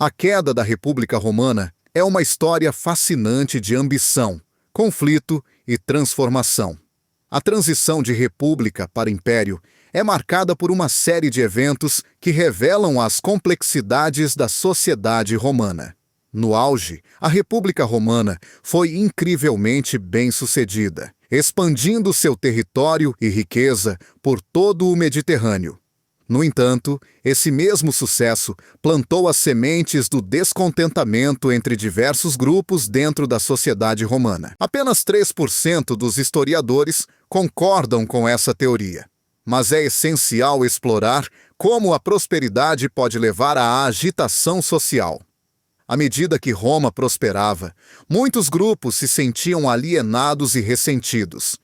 A queda da República Romana é uma história fascinante de ambição, conflito e transformação. A transição de república para império é marcada por uma série de eventos que revelam as complexidades da sociedade romana. No auge, a República Romana foi incrivelmente bem-sucedida, expandindo seu território e riqueza por todo o Mediterrâneo. No entanto, esse mesmo sucesso plantou as sementes do descontentamento entre diversos grupos dentro da sociedade romana. Apenas 3% dos historiadores concordam com essa teoria. Mas é essencial explorar como a prosperidade pode levar à agitação social. À medida que Roma prosperava, muitos grupos se sentiam alienados e ressentidos.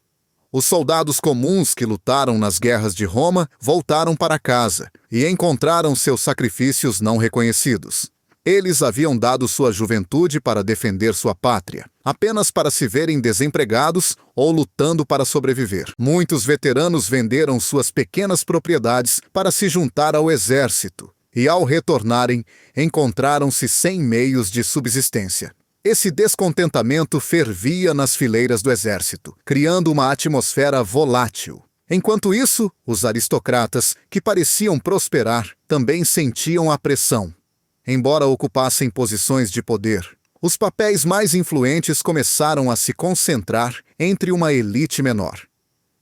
Os soldados comuns que lutaram nas guerras de Roma voltaram para casa e encontraram seus sacrifícios não reconhecidos. Eles haviam dado sua juventude para defender sua pátria, apenas para se verem desempregados ou lutando para sobreviver. Muitos veteranos venderam suas pequenas propriedades para se juntar ao exército e, ao retornarem, encontraram-se sem meios de subsistência. Esse descontentamento fervia nas fileiras do exército, criando uma atmosfera volátil. Enquanto isso, os aristocratas, que pareciam prosperar, também sentiam a pressão. Embora ocupassem posições de poder, os papéis mais influentes começaram a se concentrar entre uma elite menor.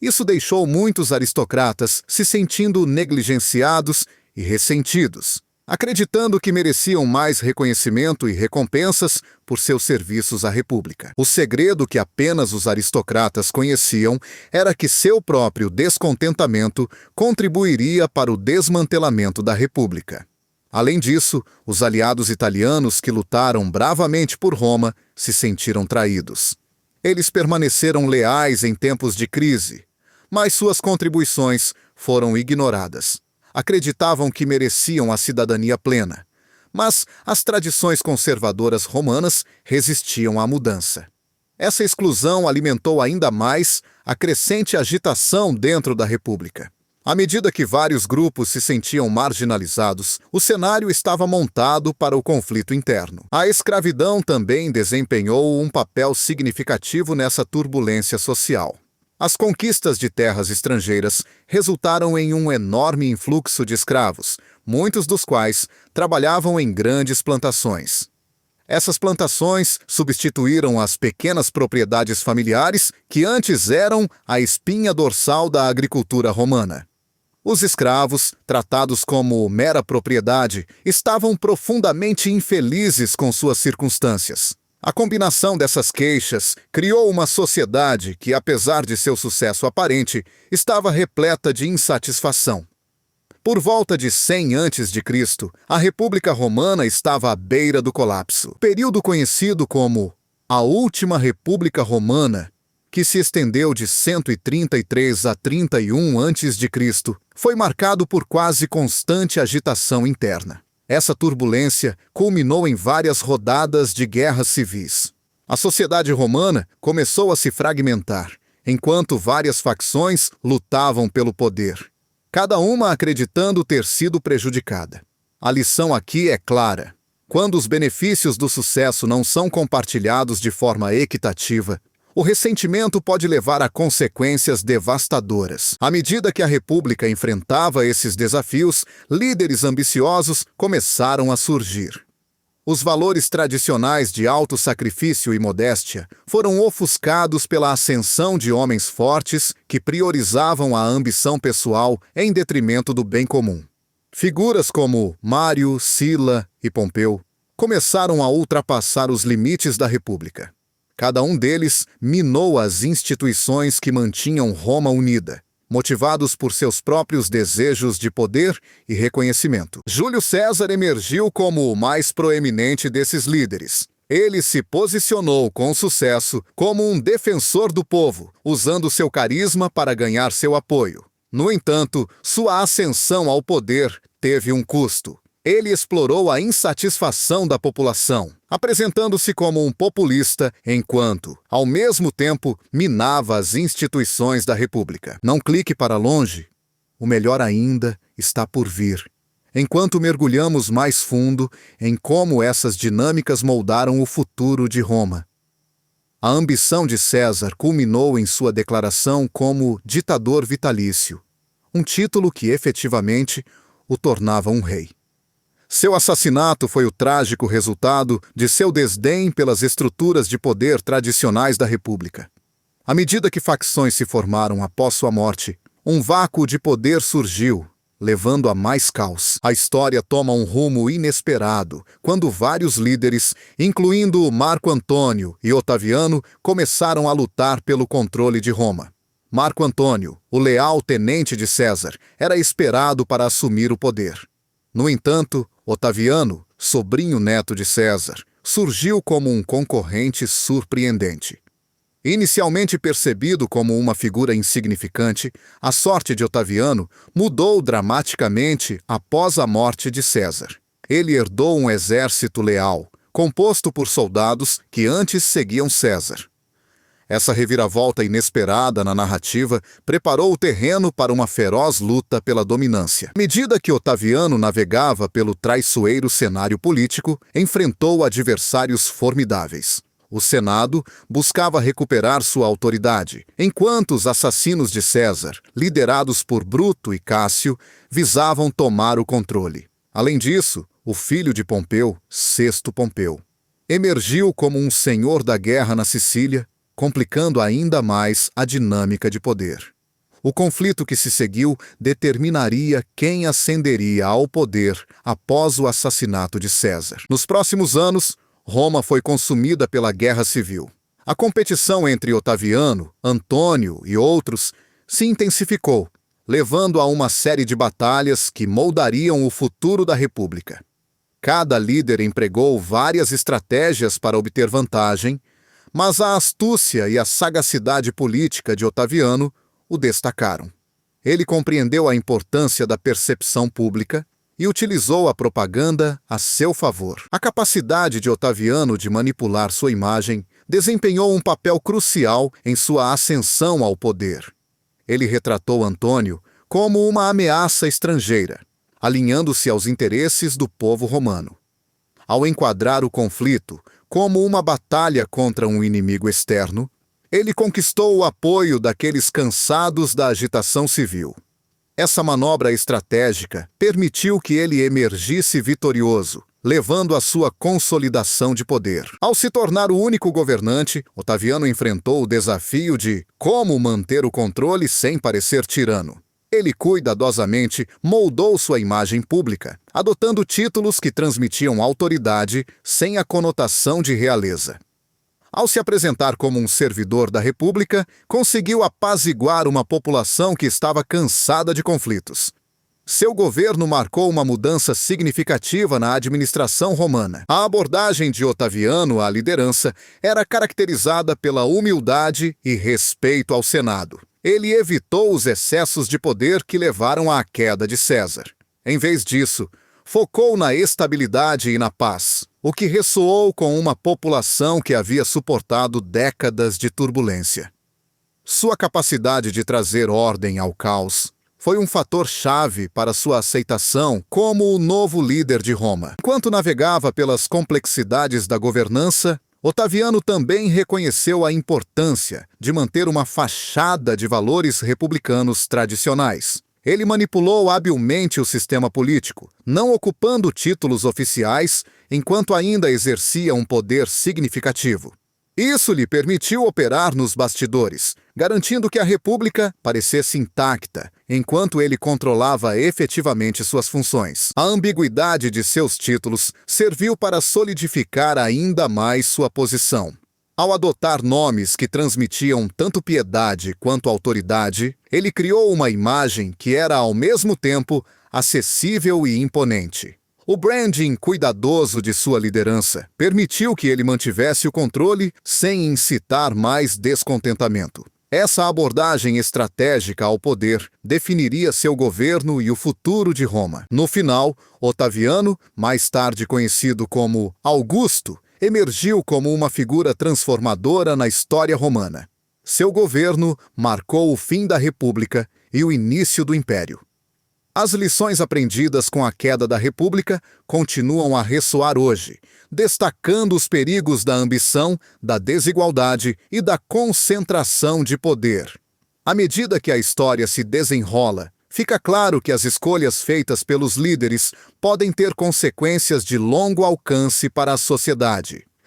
Isso deixou muitos aristocratas se sentindo negligenciados e ressentidos, acreditando que mereciam mais reconhecimento e recompensas por seus serviços à República. O segredo que apenas os aristocratas conheciam era que seu próprio descontentamento contribuiria para o desmantelamento da República. Além disso, os aliados italianos que lutaram bravamente por Roma se sentiram traídos. Eles permaneceram leais em tempos de crise, mas suas contribuições foram ignoradas. Acreditavam que mereciam a cidadania plena, mas as tradições conservadoras romanas resistiam à mudança. Essa exclusão alimentou ainda mais a crescente agitação dentro da República. À medida que vários grupos se sentiam marginalizados, o cenário estava montado para o conflito interno. A escravidão também desempenhou um papel significativo nessa turbulência social. As conquistas de terras estrangeiras resultaram em um enorme influxo de escravos, muitos dos quais trabalhavam em grandes plantações. Essas plantações substituíram as pequenas propriedades familiares que antes eram a espinha dorsal da agricultura romana. Os escravos, tratados como mera propriedade, estavam profundamente infelizes com suas circunstâncias. A combinação dessas queixas criou uma sociedade que, apesar de seu sucesso aparente, estava repleta de insatisfação. Por volta de 100 a.C., a República Romana estava à beira do colapso. Período conhecido como a Última República Romana, que se estendeu de 133 a 31 a.C., foi marcado por quase constante agitação interna. Essa turbulência culminou em várias rodadas de guerras civis. A sociedade romana começou a se fragmentar, enquanto várias facções lutavam pelo poder, cada uma acreditando ter sido prejudicada. A lição aqui é clara. Quando os benefícios do sucesso não são compartilhados de forma equitativa, o ressentimento pode levar a consequências devastadoras. À medida que a República enfrentava esses desafios, líderes ambiciosos começaram a surgir. Os valores tradicionais de alto sacrifício e modéstia foram ofuscados pela ascensão de homens fortes que priorizavam a ambição pessoal em detrimento do bem comum. Figuras como Mário, Sila e Pompeu começaram a ultrapassar os limites da República. Cada um deles minou as instituições que mantinham Roma unida, motivados por seus próprios desejos de poder e reconhecimento. Júlio César emergiu como o mais proeminente desses líderes. Ele se posicionou com sucesso como um defensor do povo, usando seu carisma para ganhar seu apoio. No entanto, sua ascensão ao poder teve um custo. Ele explorou a insatisfação da população, apresentando-se como um populista, enquanto, ao mesmo tempo, minava as instituições da República. Não clique para longe. O melhor ainda está por vir. enquanto mergulhamos mais fundo em como essas dinâmicas moldaram o futuro de Roma. A ambição de César culminou em sua declaração como ditador vitalício, um título que efetivamente o tornava um rei. Seu assassinato foi o trágico resultado de seu desdém pelas estruturas de poder tradicionais da República. À medida que facções se formaram após sua morte, um vácuo de poder surgiu, levando a mais caos. A história toma um rumo inesperado quando vários líderes, incluindo Marco Antônio e Otaviano, começaram a lutar pelo controle de Roma. Marco Antônio, o leal tenente de César, era esperado para assumir o poder. No entanto, Otaviano, sobrinho neto de César, surgiu como um concorrente surpreendente. Inicialmente percebido como uma figura insignificante, a sorte de Otaviano mudou dramaticamente após a morte de César. Ele herdou um exército leal, composto por soldados que antes seguiam César. Essa reviravolta inesperada na narrativa preparou o terreno para uma feroz luta pela dominância. À medida que Otaviano navegava pelo traiçoeiro cenário político, enfrentou adversários formidáveis. O Senado buscava recuperar sua autoridade, enquanto os assassinos de César, liderados por Bruto e Cássio, visavam tomar o controle. Além disso, o filho de Pompeu, Sexto Pompeu, emergiu como um senhor da guerra na Sicília, complicando ainda mais a dinâmica de poder. O conflito que se seguiu determinaria quem ascenderia ao poder após o assassinato de César. Nos próximos anos, Roma foi consumida pela Guerra Civil. A competição entre Otaviano, Antônio e outros se intensificou, levando a uma série de batalhas que moldariam o futuro da República. Cada líder empregou várias estratégias para obter vantagem, mas a astúcia e a sagacidade política de Otaviano o destacaram. Ele compreendeu a importância da percepção pública e utilizou a propaganda a seu favor. A capacidade de Otaviano de manipular sua imagem desempenhou um papel crucial em sua ascensão ao poder. Ele retratou Antônio como uma ameaça estrangeira, alinhando-se aos interesses do povo romano. Ao enquadrar o conflito como uma batalha contra um inimigo externo, ele conquistou o apoio daqueles cansados da agitação civil. Essa manobra estratégica permitiu que ele emergisse vitorioso, levando à sua consolidação de poder. Ao se tornar o único governante, Otaviano enfrentou o desafio de como manter o controle sem parecer tirano. Ele cuidadosamente moldou sua imagem pública, adotando títulos que transmitiam autoridade sem a conotação de realeza. Ao se apresentar como um servidor da República, conseguiu apaziguar uma população que estava cansada de conflitos. Seu governo marcou uma mudança significativa na administração romana. A abordagem de Otaviano à liderança era caracterizada pela humildade e respeito ao Senado. Ele evitou os excessos de poder que levaram à queda de César. Em vez disso, focou na estabilidade e na paz, o que ressoou com uma população que havia suportado décadas de turbulência. Sua capacidade de trazer ordem ao caos foi um fator-chave para sua aceitação como o novo líder de Roma. Enquanto navegava pelas complexidades da governança, Otaviano também reconheceu a importância de manter uma fachada de valores republicanos tradicionais. Ele manipulou habilmente o sistema político, não ocupando títulos oficiais enquanto ainda exercia um poder significativo. Isso lhe permitiu operar nos bastidores, garantindo que a República parecesse intacta, enquanto ele controlava efetivamente suas funções. A ambiguidade de seus títulos serviu para solidificar ainda mais sua posição. Ao adotar nomes que transmitiam tanto piedade quanto autoridade, ele criou uma imagem que era ao mesmo tempo acessível e imponente. O branding cuidadoso de sua liderança permitiu que ele mantivesse o controle sem incitar mais descontentamento. Essa abordagem estratégica ao poder definiria seu governo e o futuro de Roma. No final, Otaviano, mais tarde conhecido como Augusto, emergiu como uma figura transformadora na história romana. Seu governo marcou o fim da República e o início do Império. As lições aprendidas com a queda da República continuam a ressoar hoje, destacando os perigos da ambição, da desigualdade e da concentração de poder. À medida que a história se desenrola, fica claro que as escolhas feitas pelos líderes podem ter consequências de longo alcance para a sociedade.